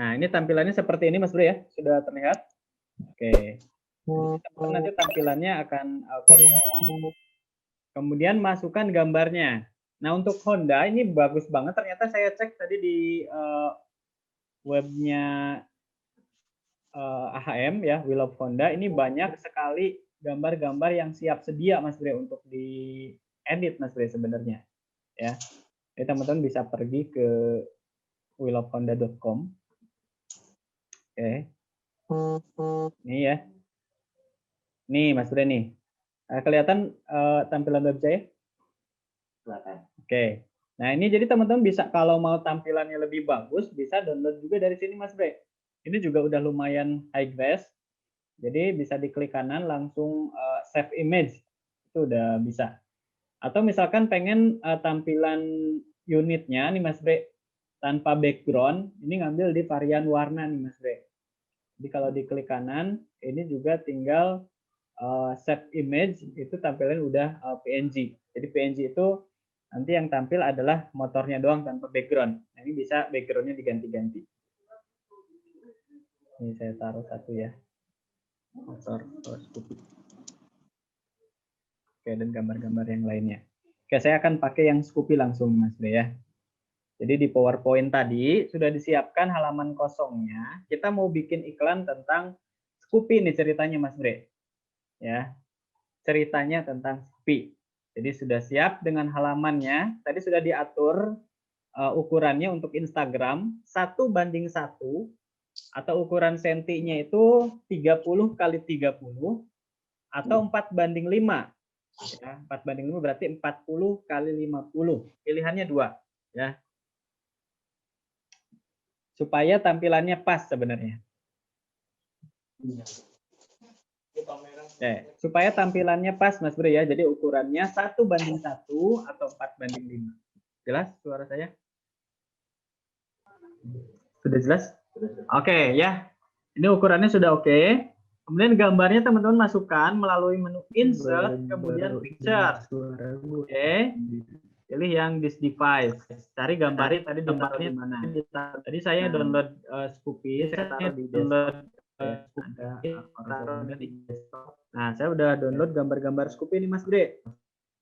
Nah, ini tampilannya seperti ini Mas Bro ya. Sudah terlihat? Oke. Nanti tampilannya akan kosong. Kemudian masukkan gambarnya. Nah, untuk Honda ini bagus banget. Ternyata saya cek tadi di webnya AHM ya, Wheel of Honda. Ini banyak sekali gambar-gambar yang siap sedia Mas Bre untuk diedit Mas Bre sebenarnya. Ya. Jadi teman-teman bisa pergi ke wheelofhonda.com. Oke. Ini ya. Nih Mas Bre nih. Kelihatan tampilan web saya? Kelihatan. Oke. Nah, ini jadi teman-teman bisa kalau mau tampilannya lebih bagus bisa download juga dari sini Mas Bre. Ini juga udah lumayan high res. Jadi bisa diklik kanan langsung save image. Itu udah bisa. Atau misalkan pengen tampilan unitnya nih Mas Bre tanpa background, ini ngambil di varian warna nih Mas Bre. Jadi kalau diklik kanan, ini juga tinggal save image, itu tampilan udah PNG. Jadi PNG itu nanti yang tampil adalah motornya doang tanpa background. Nah, ini bisa backgroundnya diganti-ganti. Ini saya taruh satu ya. Motor Scoopy. Oke, dan gambar-gambar yang lainnya. Oke, saya akan pakai yang Scoopy langsung Mas Bre ya. Jadi di PowerPoint tadi sudah disiapkan halaman kosongnya. Kita mau bikin iklan tentang Scoopy nih ceritanya Mas Bre. Ya. Ceritanya tentang Scoopy. Jadi sudah siap dengan halamannya. Tadi sudah diatur ukurannya untuk Instagram 1:1 atau ukuran sentinya itu 30 kali 30 atau 4:5. Ya, 4:5 berarti 40 kali 50. Pilihannya 2 ya. Supaya tampilannya pas sebenarnya. Supaya tampilannya pas Mas Bre ya. Jadi ukurannya 1:1 atau 4:5. Jelas suara saya? Sudah jelas? Oke ya. Ini ukurannya sudah oke. Kemudian gambarnya teman-teman masukkan melalui menu insert kemudian picture. Oke. Pilih yang this device. Cari gambarnya tadi di mana. Tadi saya download Scoopy, saya taruh di desktop. Nah, saya udah download gambar-gambar Scoopy ini Mas Bre.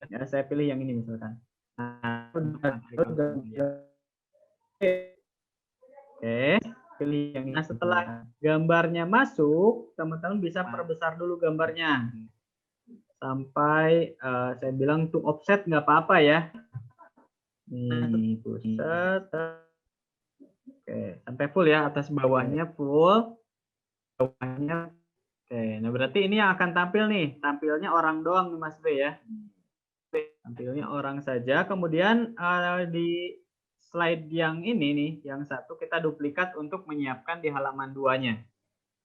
Ya, saya pilih yang ini misalkan. Nah, Oke, pilih yang ini. Nah, setelah gambarnya masuk, teman-teman bisa perbesar dulu gambarnya. Sampai saya bilang to offset nggak apa-apa ya. Nih, pusat. Oke, sampai full ya, atas bawahnya full. Bawahnya. Oke, nah berarti ini yang akan tampil nih. Tampilnya orang doang nih Mas Bre ya. Tampilnya orang saja. Kemudian di slide yang ini nih, yang satu kita duplikat untuk menyiapkan di halaman 2-nya.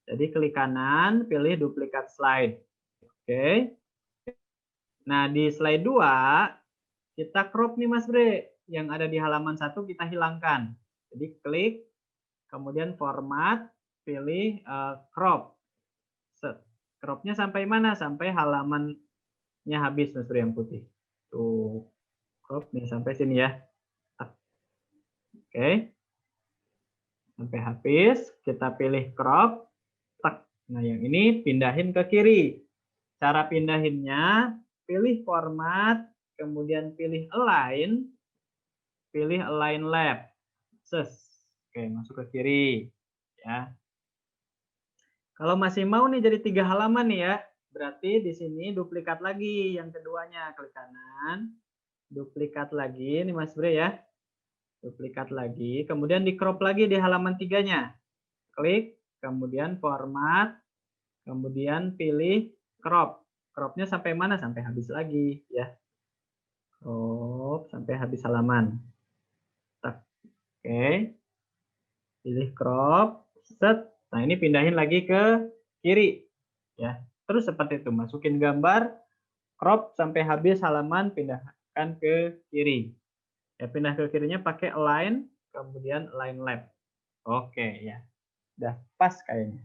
Jadi klik kanan, pilih duplikat slide. Oke. Nah, di slide 2 kita crop nih Mas Bre. Yang ada di halaman 1 kita hilangkan. Jadi klik, kemudian format, pilih crop. Cropnya sampai mana? Sampai halamannya habis Mas Bre yang putih. Tuh, crop nih sampai sini ya. Oke. Sampai habis, kita pilih crop. Nah, yang ini pindahin ke kiri. Cara pindahinnya, pilih format, kemudian pilih align left. Oke, masuk ke kiri. Ya. Kalau masih mau nih jadi 3 halaman nih ya, berarti di sini duplikat lagi yang keduanya. Klik kanan, duplikat lagi nih Mas Bre ya. Duplikat lagi, kemudian di crop lagi di halaman 3-nya. Klik, kemudian format, kemudian pilih crop. Cropnya sampai mana? Sampai habis lagi ya. Crop sampai habis halaman. Oke. Pilih crop, set. Nah, ini pindahin lagi ke kiri ya. Terus seperti itu, masukin gambar, crop sampai habis halaman, pindahkan ke kiri. Ya, pindah ke kirinya pakai align, kemudian align left. Oke ya. Udah pas kayaknya.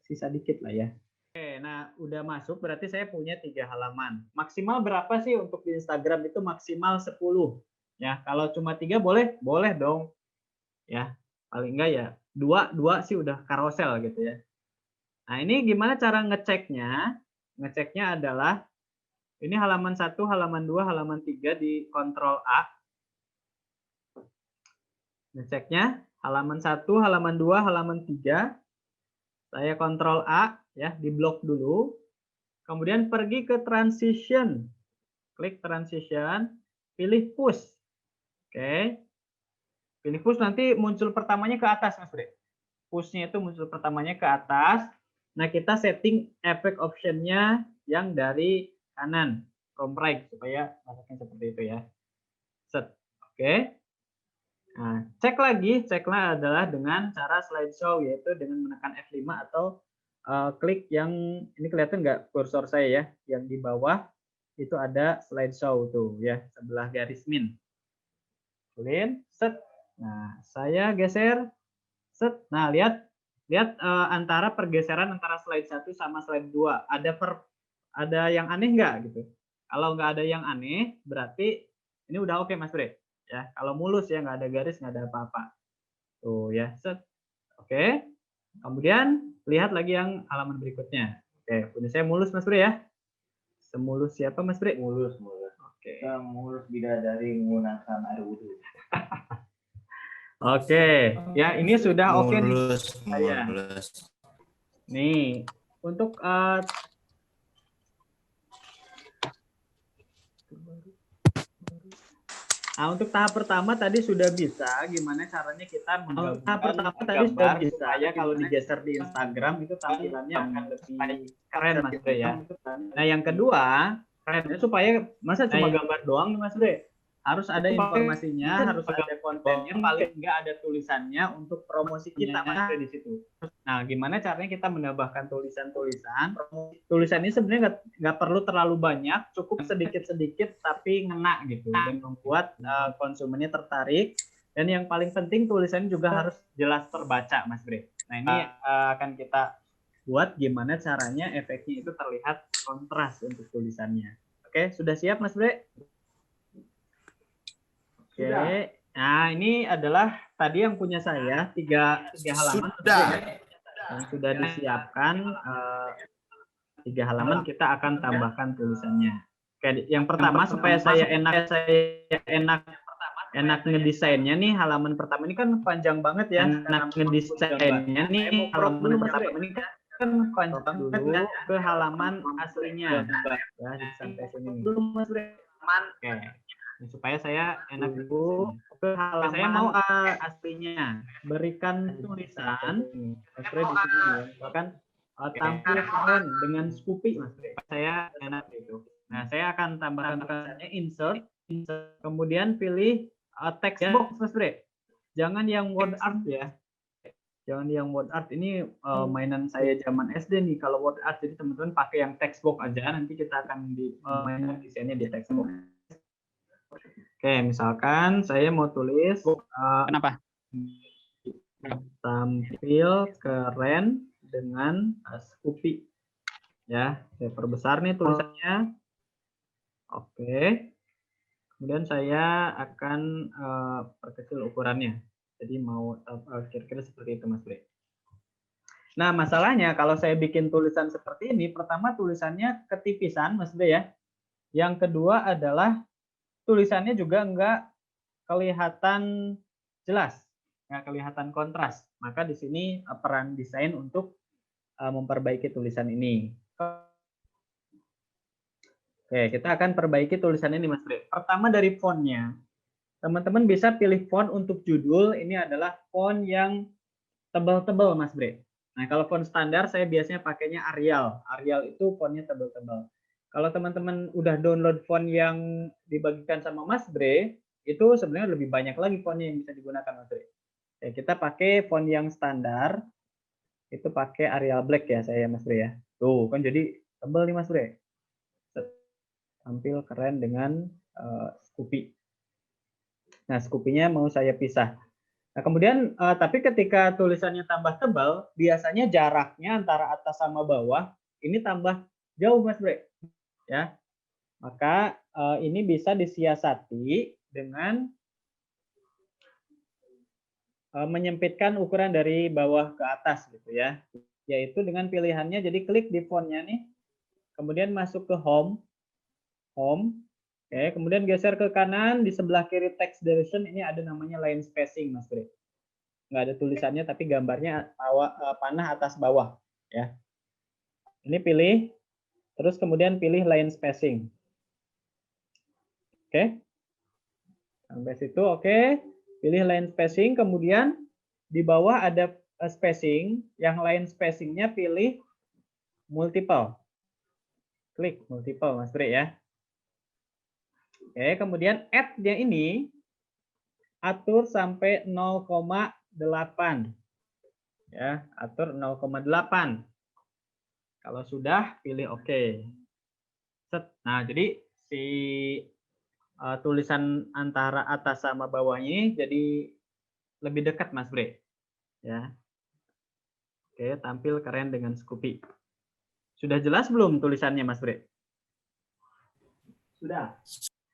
Sisa dikit lah ya. Oke, nah udah masuk berarti saya punya 3 halaman. Maksimal berapa sih untuk di Instagram itu maksimal 10. Ya, kalau cuma 3 boleh? Boleh dong. Ya, paling enggak ya dua sih udah karosel gitu ya. Nah, ini gimana cara ngeceknya? Ngeceknya adalah ini halaman 1, halaman 2, halaman 3 di Ctrl A. Ngeceknya halaman 1, halaman 2, halaman 3. Saya Ctrl A ya, di blok dulu. Kemudian pergi ke transition. Klik transition, pilih push. Oke. Pilih push nanti muncul pertamanya ke atas, Mas Bre. Push-nya itu muncul pertamanya ke atas. Nah, kita setting efek option-nya yang dari kanan, from right, supaya masuknya seperti itu ya. Set. Oke. Nah, ceklah adalah dengan cara slideshow, yaitu dengan menekan F5 atau klik yang, ini kelihatan nggak kursor saya ya, yang di bawah itu ada slideshow tuh ya, sebelah garis min. Set. Nah, saya geser, set. Nah, lihat antara pergeseran antara slide 1 sama slide 2. Ada yang aneh nggak gitu? Kalau nggak ada yang aneh, berarti ini udah oke, Mas Bre. Ya, kalau mulus ya, nggak ada garis, nggak ada apa-apa. Tuh ya, set. Oke. Kemudian lihat lagi yang halaman berikutnya. Oke, punya saya mulus, Mas Bre ya. Semulus siapa, Mas Bre? Mulus. Oke. Kita mulus bidadari menggunakan air wudhu. Oke, ya ini sudah oke nih. Mulus. Nih, untuk untuk tahap pertama tadi sudah bisa gimana caranya kita menggabungkan gambar supaya kalau digeser di Instagram itu tampilannya akan lebih keren, Mas Bre ya. Nah, yang kedua, kerennya supaya masa cuma gambar doang nih, Mas Bre? Harus ada informasinya, harus ada kontennya, paling nggak ada tulisannya untuk promosi kita, Mas Bre, di situ. Nah, gimana caranya kita menambahkan tulisan-tulisan? Tulisan ini sebenarnya nggak perlu terlalu banyak, cukup sedikit-sedikit tapi ngena gitu, dan membuat konsumennya tertarik. Dan yang paling penting tulisannya juga harus jelas terbaca, Mas Bre. Nah, ini akan kita buat gimana caranya efeknya itu terlihat kontras untuk tulisannya. Oke, sudah siap, Mas Bre? Oke. Nah, ini adalah tadi yang punya saya tiga halaman. Sudah. Yang sudah disiapkan 3 halaman, kita akan tambahkan tulisannya. Oke, yang pertama supaya saya enak ngedesainnya nih, halaman pertama ini kan panjang banget ya. Enak ngedesainnya nih, halaman pertama ini kan panjang dulu ke halaman aslinya. Ya, sampai sini dulu, Mas Bre. Oke. Supaya saya enak dulu ke halaman saya mau aslinya. Berikan tulisan, Mas Bre di sini ya. Bahkan tampil keren dengan Scoopy, Mas Bre. Saya enak itu. Nah, saya akan tambahkan tulisannya insert, kemudian pilih text box, Mas Bre. Jangan yang word art ya. Jangan yang word art, ini mainan saya zaman SD nih. Kalau word art jadi teman-teman pakai yang text box aja, nanti kita akan mainan desainnya di text box. Oke, misalkan saya mau tulis Kenapa? Tampil keren dengan Scoopy. Ya, saya perbesar nih tulisannya. Oke. Kemudian saya akan perkecil ukurannya. Jadi mau kira-kira seperti itu, Mas Bre. Nah, masalahnya kalau saya bikin tulisan seperti ini, pertama tulisannya ketipisan, Mas Bre ya. Yang kedua adalah tulisannya juga nggak kelihatan jelas, nggak kelihatan kontras. Maka di sini peran desain untuk memperbaiki tulisan ini. Oke, kita akan perbaiki tulisan ini, Mas Bre. Pertama dari fontnya. Teman-teman bisa pilih font untuk judul. Ini adalah font yang tebal-tebal, Mas Bre. Nah, kalau font standar saya biasanya pakainya Arial. Arial itu fontnya tebal-tebal. Kalau teman-teman udah download font yang dibagikan sama Mas Bre, itu sebenarnya lebih banyak lagi fontnya yang bisa digunakan, Mas Bre. Oke, kita pakai font yang standar. Itu pakai Arial Black ya saya, Mas Bre ya. Tuh, kan jadi tebal nih, Mas Bre. Tampil keren dengan Scoopy. Nah, Scoopy-nya mau saya pisah. Nah, kemudian tapi ketika tulisannya tambah tebal, biasanya jaraknya antara atas sama bawah ini tambah jauh, Mas Bre. Ya. Maka ini bisa disiasati dengan menyempitkan ukuran dari bawah ke atas gitu ya. Yaitu dengan pilihannya, jadi klik di fontnya nih, kemudian masuk ke home. Oke, kemudian geser ke kanan, di sebelah kiri text direction ini ada namanya line spacing, Mas Bre. Nggak ada tulisannya, tapi gambarnya panah atas bawah. Ya. Ini pilih, terus kemudian pilih line spacing. Oke. Sampai situ, oke. Pilih line spacing, kemudian di bawah ada spacing, yang line spacingnya pilih multiple. Klik multiple, Mas Bre ya. Oke, kemudian add-nya ini atur sampai 0,8. Ya, atur 0,8. Kalau sudah, pilih oke. Nah, jadi si tulisan antara atas sama bawahnya jadi lebih dekat, Mas Bre. Ya. Oke, tampil keren dengan Scoopy. Sudah jelas belum tulisannya, Mas Bre? Sudah.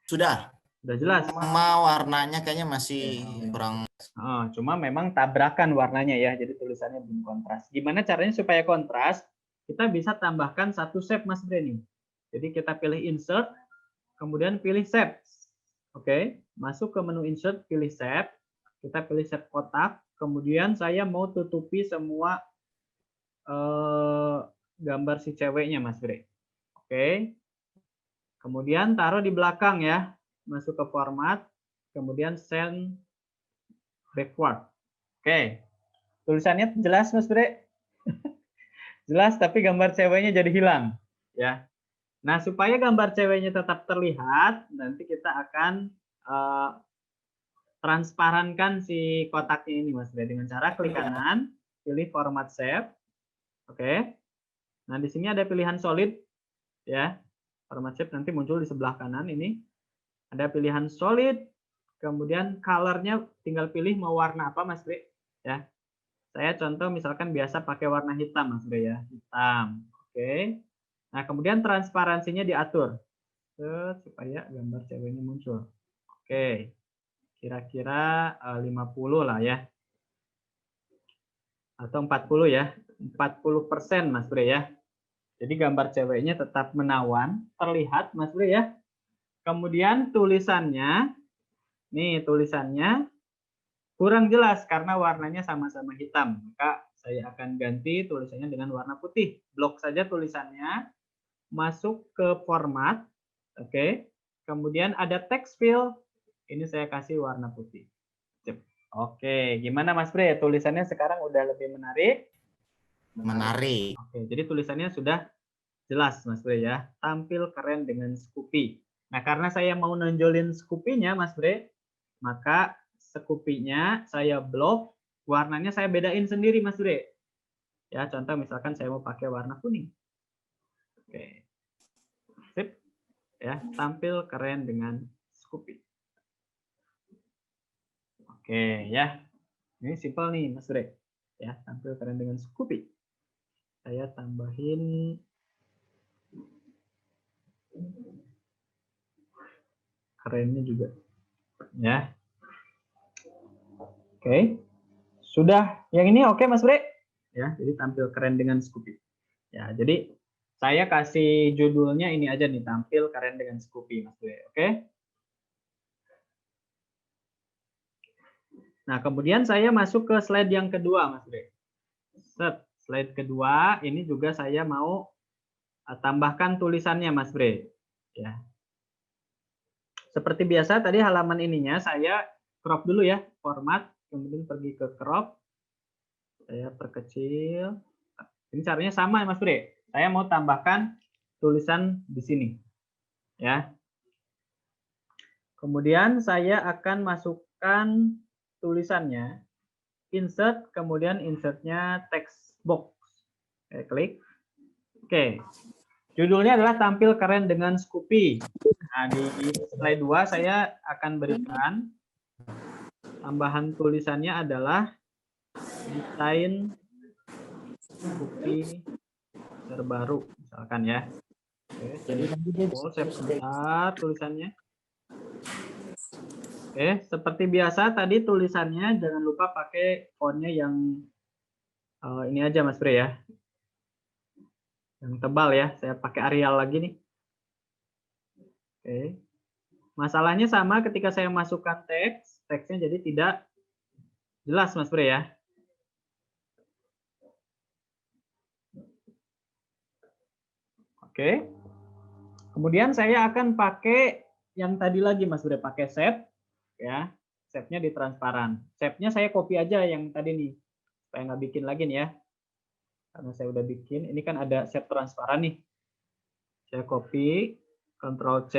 Sudah. Sudah jelas. Sama warnanya kayaknya masih kurang. Oh, cuma memang tabrakan warnanya ya, jadi tulisannya belum kontras. Gimana caranya supaya kontras? Kita bisa tambahkan satu shape, Mas Bre nih. Jadi kita pilih insert, kemudian pilih shape. Oke, masuk ke menu insert, pilih shape. Kita pilih shape kotak. Kemudian saya mau tutupi semua gambar si ceweknya, Mas Bre. Oke. Kemudian taruh di belakang ya. Masuk ke format. Kemudian send backward. Oke. Tulisannya jelas, Mas Bre? Jelas, tapi gambar ceweknya jadi hilang. Ya. Nah, supaya gambar ceweknya tetap terlihat, nanti kita akan transparankan si kotaknya ini, Mas Bre, dengan cara klik kanan, pilih format shape. Oke. Nah, di sini ada pilihan solid, ya. Format shape nanti muncul di sebelah kanan ini. Ada pilihan solid, kemudian color-nya tinggal pilih mau warna apa, Mas Bre. Ya. Saya contoh misalkan biasa pakai warna hitam, Mas Bre ya. Hitam. Oke. Nah, kemudian transparansinya diatur supaya gambar ceweknya muncul. Oke. Kira-kira 50 lah ya. Atau 40 ya. 40%, Mas Bre ya. Jadi gambar ceweknya tetap menawan, terlihat, Mas Bre ya. Kemudian tulisannya, nih tulisannya kurang jelas karena warnanya sama-sama hitam. Maka saya akan ganti tulisannya dengan warna putih. Blok saja tulisannya, masuk ke format, oke. Kemudian ada text fill, ini saya kasih warna putih. Oke, gimana Mas Bre? Tulisannya sekarang udah lebih menarik? Menarik. Oke, jadi tulisannya sudah jelas, Mas Bre ya. Tampil keren dengan Scoopy. Nah, karena saya mau nonjolin Scoopy-nya, Mas Bre, maka Scoopy-nya saya blok, warnanya saya bedain sendiri, Mas Bre. Ya, contoh misalkan saya mau pakai warna kuning. Oke. Sip. Ya, tampil keren dengan Scoopy. Oke, ya. Ini simpel nih, Mas Bre. Ya, tampil keren dengan Scoopy. Saya tambahin kerennya juga. Ya. Oke. Sudah yang ini oke, Mas Bre? Ya, jadi tampil keren dengan Scoopy. Ya, jadi saya kasih judulnya ini aja nih, tampil keren dengan Scoopy, Mas Bre. Oke? Nah, kemudian saya masuk ke slide yang kedua, Mas Bre. Set, slide kedua, ini juga saya mau tambahkan tulisannya, Mas Bre. Ya. Seperti biasa, tadi halaman ininya saya crop dulu ya, format, kemudian pergi ke crop. Saya perkecil. Ini caranya sama ya, Mas Bre. Saya mau tambahkan tulisan di sini. Ya. Kemudian saya akan masukkan tulisannya, insert, kemudian insertnya text box. Oke, klik. Oke. Judulnya adalah tampil keren dengan Scoopy. Nah, di slide 2 saya akan berikan tambahan tulisannya adalah desain Scoopy terbaru, misalkan ya. Oke, jadi saya besar tulisannya. Oke, seperti biasa tadi tulisannya jangan lupa pakai fontnya yang ini aja Mas Bre ya. Yang tebal ya, saya pakai Arial lagi nih. Oke. Masalahnya sama ketika saya masukkan teks, teksnya jadi tidak jelas Mas Bre ya. Oke. Kemudian saya akan pakai yang tadi lagi Mas Bre, pakai shape ya. Shape-nya di transparan. Shape-nya saya copy aja yang tadi nih. Supaya nggak bikin lagi nih ya. Karena saya udah bikin, ini kan ada shape transparan nih. Saya copy, Ctrl C,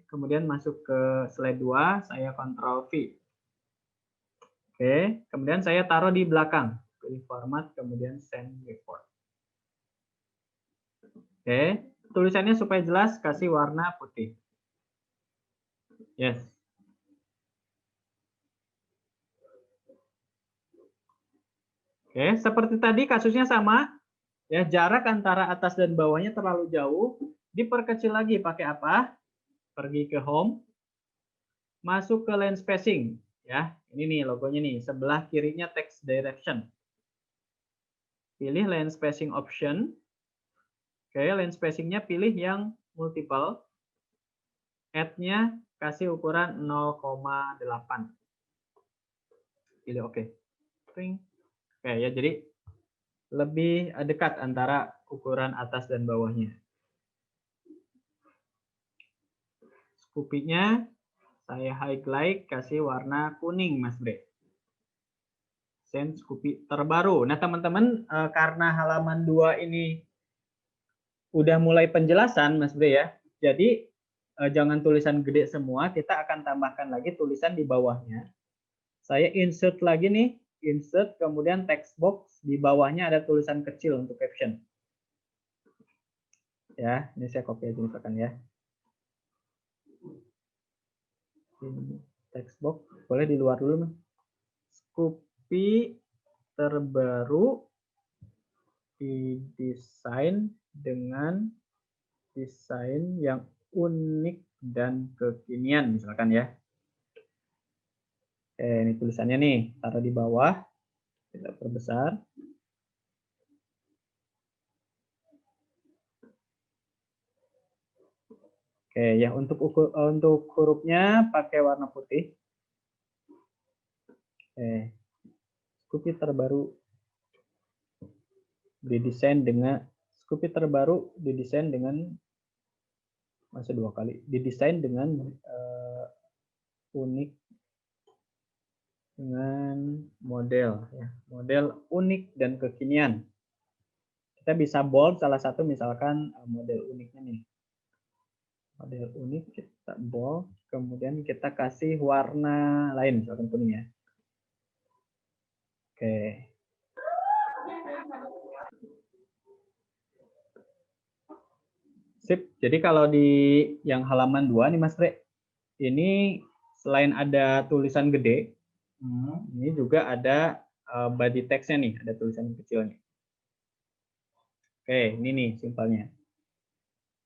kemudian masuk ke slide 2, saya Ctrl V. Oke, kemudian saya taruh di belakang. Pilih format, kemudian send report. Oke, tulisannya supaya jelas, kasih warna putih. Yes. Oke, seperti tadi kasusnya sama. Ya, jarak antara atas dan bawahnya terlalu jauh. Diperkecil lagi pakai apa? Pergi ke home. Masuk ke line spacing. Ya, ini nih logonya nih. Sebelah kirinya text direction. Pilih line spacing option. Oke, line spacingnya pilih yang multiple. Add-nya kasih ukuran 0,8. Pilih oke. Oke ya, jadi lebih dekat antara ukuran atas dan bawahnya. Scoopy-nya saya highlight, kasih warna kuning Mas Bre. Send Scoopy terbaru. Nah teman-teman, karena halaman 2 ini udah mulai penjelasan Mas Bre ya. Jadi jangan tulisan gede semua, kita akan tambahkan lagi tulisan di bawahnya. Saya insert lagi nih, insert kemudian text box, di bawahnya ada tulisan kecil untuk caption. Ya, ini saya copy aja misalkan ya. Ini text box, boleh di luar dulu, Mas. Scoopy terbaru didesain dengan desain yang unik dan kekinian misalkan ya. Ini tulisannya nih, taruh di bawah, kita perbesar. Oke ya, untuk hurufnya pakai warna putih. Scoopy terbaru didesain dengan masih 2 kali, didesain dengan unik dengan model ya, model unik dan kekinian. Kita bisa bold salah satu misalkan model uniknya nih. Model unik kita bold, kemudian kita kasih warna lain misalkan kuning ya. Oke. Sip. Jadi kalau di yang halaman 2 nih Mas Bre, ini selain ada tulisan gede, ini juga ada body text-nya nih, ada tulisan kecilnya. Oke, ini nih simpelnya.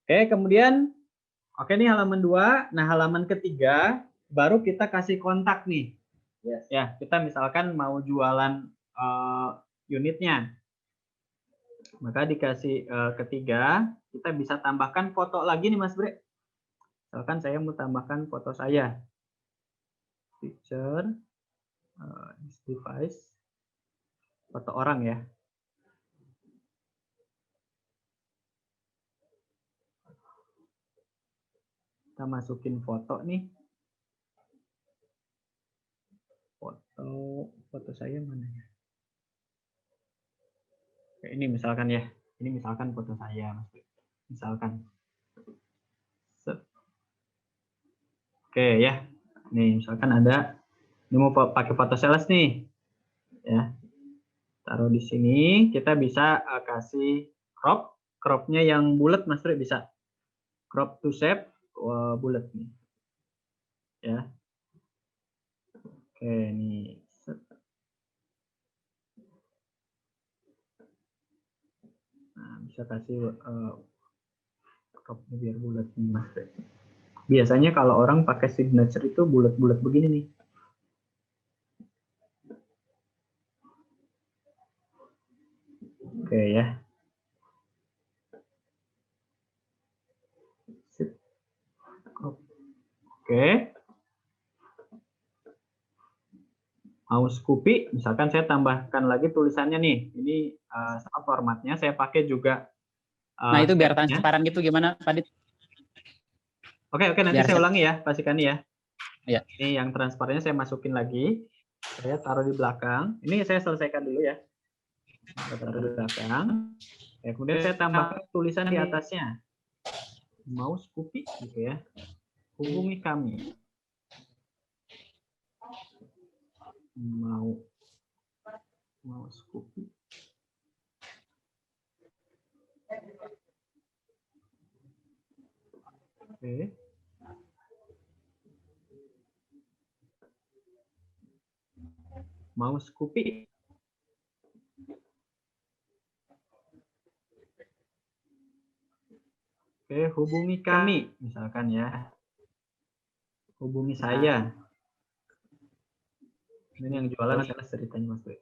Oke, kemudian oke nih halaman 2. Nah, halaman ketiga baru kita kasih kontak nih. Yes. Ya, kita misalkan mau jualan unitnya. Maka dikasih ketiga, kita bisa tambahkan foto lagi nih Mas Bre. Misalkan saya mau tambahkan foto saya. Picture, this device, foto orang ya. Kita masukin foto nih. Foto saya mana ya? Oke, ini misalkan ya. Ini misalkan foto saya, Mas. Misalkan. Oke ya. Nih, misalkan ada ini mau pakai foto sales nih. Ya. Taruh di sini, kita bisa kasih crop. Cropnya yang bulat Mas Tri bisa. Crop to shape bulat nih. Ya. Oke, nih. Nah, bisa kasih cropnya biar bulat nih Mas Tri. Biasanya kalau orang pakai signature itu bulat-bulat begini nih. Oke ya. Sip. Oke. Mau Scoopy, misalkan saya tambahkan lagi tulisannya nih. Ini sama formatnya saya pakai juga. Nah, itu biar tab-nya. transparan gitu gimana, Pak Dit? Oke, nanti Biar saya ulangi ya, Pak Sikani ya. Iya. Ini yang transparannya saya masukin lagi. Saya taruh di belakang. Ini saya selesaikan dulu ya. Saya taruh di belakang. Ya, kemudian saya tambahkan tulisan di atasnya. Mau Scoopy gitu ya. Hubungi kami. Mau Scoopy. Oke. Mau Scoopy. Oke, hubungi kami misalkan ya. Hubungi saya. Ini yang jualan adalah ceritanya Mas Bro.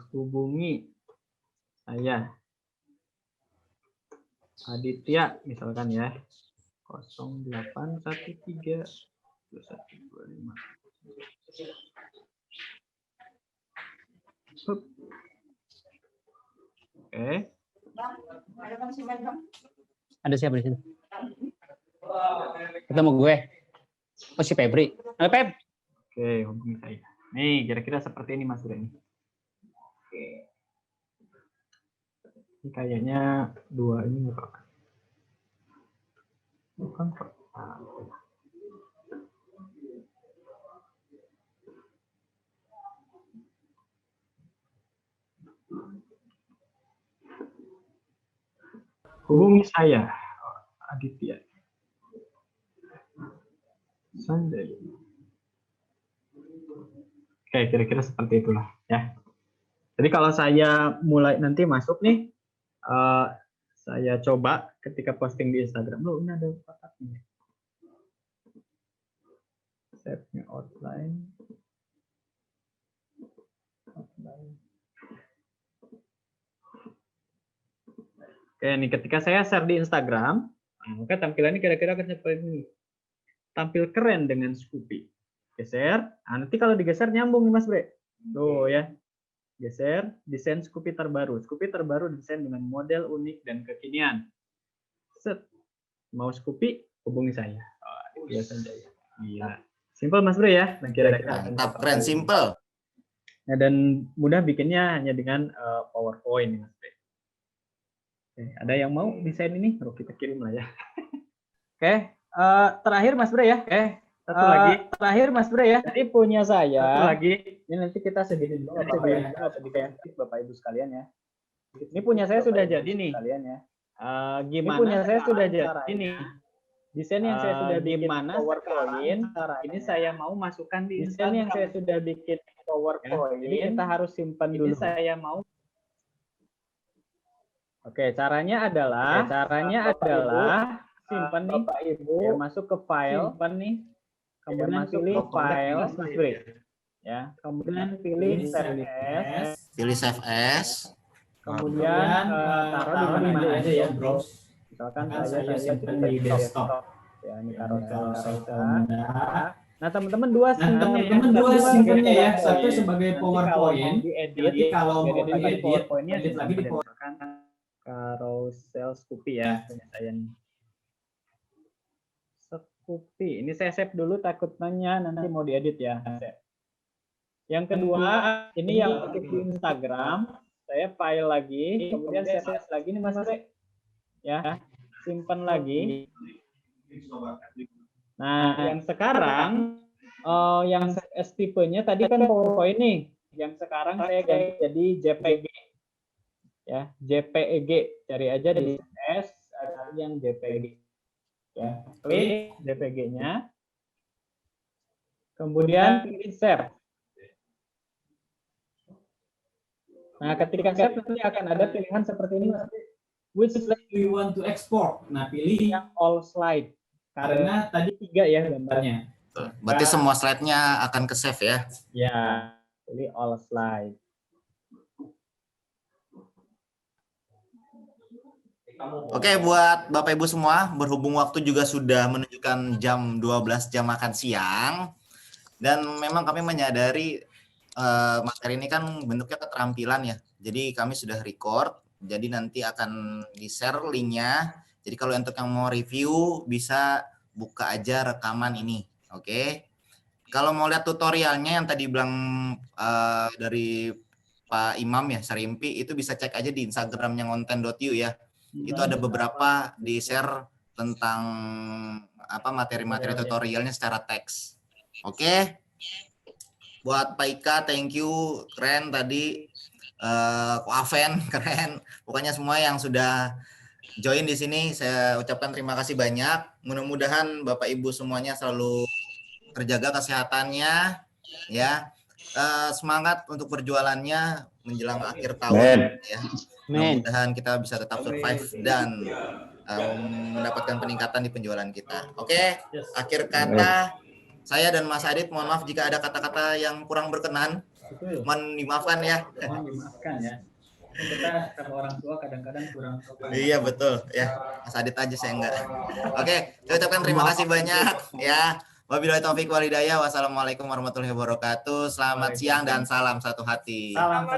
Hubungi saya. Aditya misalkan ya. 0813 2125. Oke. Ada siapa di situ? Ketemu gue. Oh, si Febri. Halo, Feb. Oke, hubungi saya. Nih, kira-kira seperti ini Mas Bro. Oke. Ini kayaknya dua ini nggak apa-apa. Bukan kok. Hubungi saya, Aditya. Sunday. Oke, kira-kira seperti itulah ya. Jadi kalau saya mulai nanti masuk nih, saya coba ketika posting di Instagram. Loh, ini ada kotaknya. Save-nya outline. Oke, ini ketika saya share di Instagram, maka tampilannya kira-kira akan seperti ini. Tampil keren dengan Scoopy. Geser. Nah, nanti kalau digeser nyambung nih Mas Bre. Tuh ya. Geser, desain Scoopy terbaru. Scoopy terbaru desain dengan model unik dan kekinian. Set. Mau Scoopy, hubungi saya. Oh, biasa saja ya. Gila. Simple Mas Bre ya. Dan kira-kira Mantap, keren, simple. Nah, dan mudah bikinnya hanya dengan PowerPoint Mas Bre. Oke, ada yang mau desain ini? Terus kita kirim lah ya. Oke, terakhir Mas Bre ya. Oke, satu lagi. Terakhir Mas Bre ya. Jadi punya saya. Satu lagi. Ini nanti kita segini dulu Bapak Ibu sekalian ya. Ini punya saya sudah jadi nih. Sekalian ya. Gimana? Ini punya saya sudah jadi nih. Desain yang saya sudah bikin PowerPoint. Ini saya mau masukkan di Instagram. Desain yang saya sudah bikin PowerPoint. Jadi kita harus simpan dulu. Ini saya mau. Oke, caranya adalah simpan nih, Bapak Ibu, ya, masuk ke file, simpan nih, kemudian masuk ke file, Mas Bre, ya, kemudian pilih save as, kemudian taruh di mana aja ya, bro. Misalkan saya simpan di desktop, ya, ini carousel. Nah, teman-teman dua simpennya ya, satu sebagai PowerPoint, jadi kalau mau diedit PowerPoint-nya lagi di PowerPoint. Carousel Scoopy ya, punya saya nih. Scoopy, ini saya save dulu takutnya nanti mau diedit ya. Yang kedua, ini yang untuk di Instagram, saya file lagi, kemudian saya save lagi nih Mas Bre. Ya, simpan lagi. Nah, yang sekarang, yang tipenya tadi kan PowerPoint nih, yang sekarang saya ganti jadi JPG. Ya, JPEG, cari aja di S ada yang JPEG. Ya, klik JPG-nya. Kemudian pilih share. Nah, ketika share nanti akan ada pilihan seperti ini. Which slide do you want to export? Nah, pilih yang all slide. Karena tadi 3 ya gambarnya. Berarti semua slide-nya akan ke save ya. Ya, jadi all slide. Oke, buat Bapak Ibu semua, berhubung waktu juga sudah menunjukkan jam 12 jam makan siang, dan memang kami menyadari materi ini kan bentuknya keterampilan ya. Jadi kami sudah record, jadi nanti akan di-share linknya. Jadi kalau untuk yang mau review bisa buka aja rekaman ini, oke? Kalau mau lihat tutorialnya yang tadi bilang dari Pak Imam ya, Sarimpi, itu bisa cek aja di Instagramnya ngonten.yu ya. Itu ada beberapa di-share tentang apa materi-materi tutorialnya secara teks. Oke. Buat Pak Ika, thank you, keren tadi. Ko Aven, keren. Pokoknya semua yang sudah join di sini, saya ucapkan terima kasih banyak. Mudah-mudahan Bapak Ibu semuanya selalu terjaga kesehatannya, ya. Semangat untuk perjualannya menjelang akhir tahun, ya. Mudah-mudahan kita bisa tetap survive dan mendapatkan peningkatan di penjualan kita. Oke, akhir kata saya dan Mas Adit, mohon maaf jika ada kata-kata yang kurang berkenan. Mohon dimaafkan ya. Mohon dimaafkan ya. Kita sama orang tua kadang-kadang kurang sopan. Iya betul ya. Mas Adit aja saya enggak. Oke, saya ucapkan terima kasih banyak ya. Wabillahi taufik wal hidayah. Wassalamualaikum warahmatullahi wabarakatuh. Selamat siang dan salam satu hati. Salam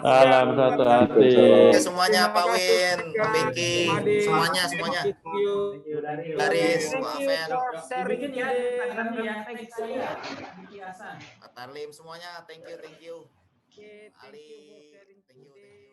Satu hati. Oke semuanya, Pak Win, Pak Beki, semuanya. Garis, Pak Aven, Bikin ya, ya. Pak Tarlim, semuanya. Thank you. Ali, thank you.